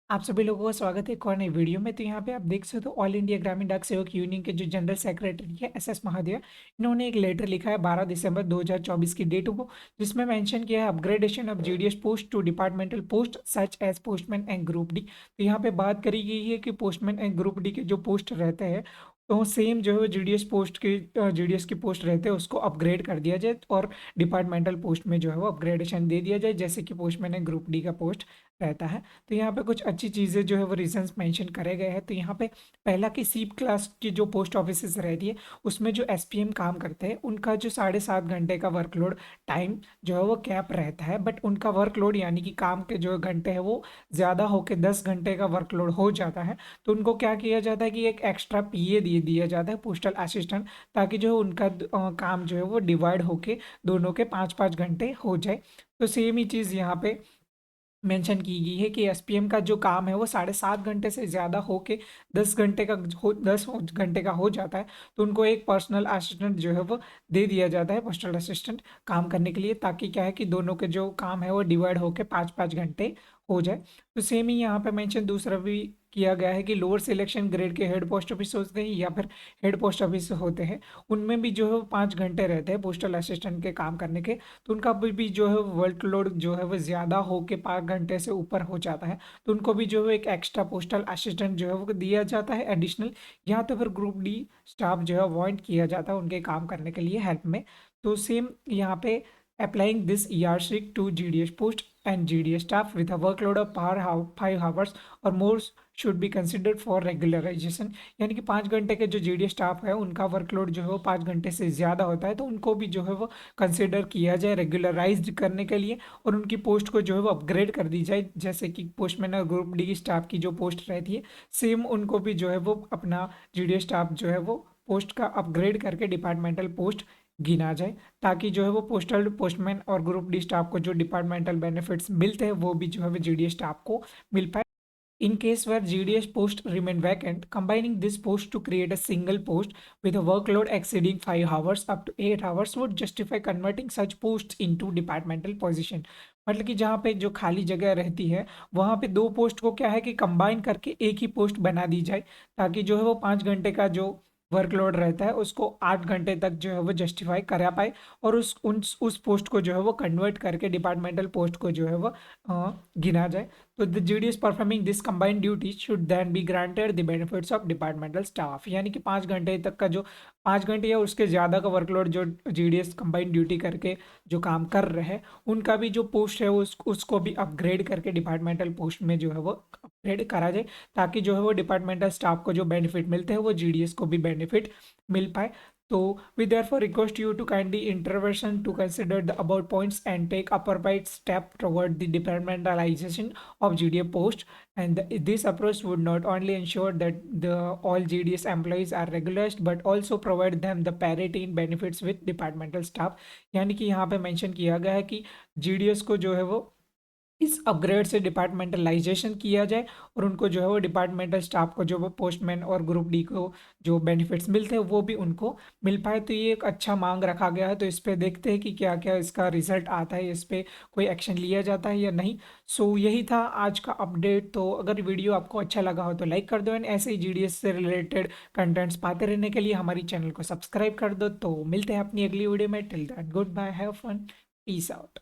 आप सभी लोगों का स्वागत है एक और नई वीडियो में। तो यहाँ पे आप देख सकते हो ऑल इंडिया ग्रामीण डाक सेवक यूनियन के जो जनरल सेक्रेटरी है एसएस महादेव, इन्होंने एक लेटर लिखा है 12 दिसंबर 2024 की डेट को, जिसमें मेंशन किया है upgradation of GDS post to departmental post such as postman and group D. तो यहाँ पे बात करी गई है कि पोस्टमैन एंड ग्रुप डी के जो पोस्ट रहते हैं तो सेम जो है जीडीएस पोस्ट के जीडीएस की पोस्ट रहते हैं उसको अपग्रेड कर दिया जाए और डिपार्टमेंटल पोस्ट में जो है वो अपग्रेडेशन दे दिया जाए, जैसे कि पोस्टमैन एंड ग्रुप डी का पोस्ट रहता है। तो यहाँ पे कुछ अच्छी चीज़ें जो है वो रीजंस मेंशन करे गए हैं। तो यहाँ पे पहला कि सीप क्लास की जो पोस्ट ऑफिसेस रहती है उसमें जो एसपीएम काम करते हैं उनका जो 7.5 घंटे का वर्कलोड टाइम जो है वो कैप रहता है, बट उनका वर्कलोड यानी कि काम के जो घंटे हैं वो ज़्यादा होकर 10 घंटे का वर्कलोड हो जाता है। तो उनको क्या किया जाता है कि एक एक्स्ट्रा पीए दे दिया जाता है पोस्टल असिस्टेंट, ताकि जो है उनका काम जो है वो डिवाइड होके दोनों के 5-5 घंटे हो जाए। तो सेम ही चीज़ यहाँ पे मेंशन की गई है कि एसपीएम का जो काम है वो 7.5 घंटे से ज़्यादा हो के 10 घंटे का हो 10 घंटे का हो जाता है। तो उनको एक पर्सनल असिस्टेंट जो है वो दे दिया जाता है, पर्सनल असिस्टेंट काम करने के लिए, ताकि क्या है कि दोनों के जो काम है वो डिवाइड होके 5-5 घंटे हो जाए। तो सेम ही यहाँ पे मेंशन दूसरा भी किया गया है कि लोअर सिलेक्शन ग्रेड के हेड पोस्ट ऑफिस होते हैं या फिर हेड पोस्ट ऑफिस होते हैं, उनमें भी जो है वो 5 घंटे रहते हैं पोस्टल असिस्टेंट के काम करने के। तो उनका भी जो है वर्कलोड जो है वो ज़्यादा हो के 5 घंटे से ऊपर हो जाता है। तो उनको भी जो है एक एक्स्ट्रा पोस्टल असिस्टेंट जो है वो दिया जाता है एडिशनल, या तो फिर ग्रुप डी स्टाफ जो है अपॉइंट किया जाता है उनके काम करने के लिए हेल्प में। तो सेम यहाँ पे applying this ER6 to GDS post and GDS staff with a workload of 5 hours or more should be considered for regularization। यानी कि 5 घंटे के जो जीडीएस स्टाफ है उनका वर्कलोड जो है वो 5 घंटे से ज़्यादा होता है, तो उनको भी जो है वो कंसिडर किया जाए रेगुलराइज्ड करने के लिए, और उनकी पोस्ट को जो है वो अपग्रेड कर दी जाए, जैसे कि पोस्टमैन और ग्रुप डी स्टाफ की जो पोस्ट रहती है सेम उनको भी जो है वो अपना जीडीएस स्टाफ जो है वो पोस्ट का अपग्रेड करके डिपार्टमेंटल पोस्ट गिना जाए, ताकि जो है वो पोस्टमैन और ग्रुप डी स्टाफ को जो डिपार्टमेंटल बेनिफिट्स मिलते हैं वो भी जो है वो जीडीएस स्टाफ को मिल पाए। In case where GDS post remain vacant, combining this post to create a single post with a workload exceeding 5 hours up to 8 hours would justify converting such posts into departmental position। मतलब कि जहाँ पे जो खाली जगह रहती है वहाँ पे दो पोस्ट को क्या है कि कंबाइन करके एक ही पोस्ट बना दी जाए, ताकि जो है वो 5 घंटे का जो वर्कलोड रहता है उसको 8 घंटे तक जो है वो जस्टिफाई करा पाए, और उस पोस्ट को जो है वो कन्वर्ट करके डिपार्टमेंटल पोस्ट को जो है वो गिना जाए। तो the GDS performing this combined duty should then be granted the benefits of departmental staff. यानी कि 5 घंटे तक का जो 5 घंटे या उसके ज़्यादा का वर्कलोड जो जीडीएस कंबाइंड ड्यूटी करके जो काम कर रहे हैं उनका भी जो पोस्ट है उसको भी अपग्रेड करके डिपार्टमेंटल पोस्ट में जो है वो अपग्रेड करा जाए, ताकि जो है वो डिपार्टमेंटल स्टाफ को जो बेनिफिट मिलते हैं वो जीडीएस को भी बेनिफिट मिल पाए। So we therefore request you to kindly intervention to consider the above points and take appropriate step toward the departmentalization of GDA post. And this approach would not only ensure that the all GDS employees are regularized but also provide them the parity in benefits with departmental staff। यानी कि यहाँ पे mention किया गया है कि GDS को जो है वो इस अपग्रेड से डिपार्टमेंटलाइजेशन किया जाए, और उनको जो है वो डिपार्टमेंटल स्टाफ को जो वो पोस्टमैन और ग्रुप डी को जो बेनिफिट्स मिलते हैं वो भी उनको मिल पाए। तो ये एक अच्छा मांग रखा गया है। तो इस पे देखते हैं कि क्या क्या इसका रिजल्ट आता है, इस पे कोई एक्शन लिया जाता है या नहीं। सो यही था आज का अपडेट। तो अगर वीडियो आपको अच्छा लगा हो तो लाइक कर दो, एंड ऐसे ही जीडीएस से रिलेटेड कंटेंट्स पाते रहने के लिए हमारी चैनल को सब्सक्राइब कर दो। तो मिलते हैं अपनी अगली वीडियो में। Till then good bye, have fun, peace out.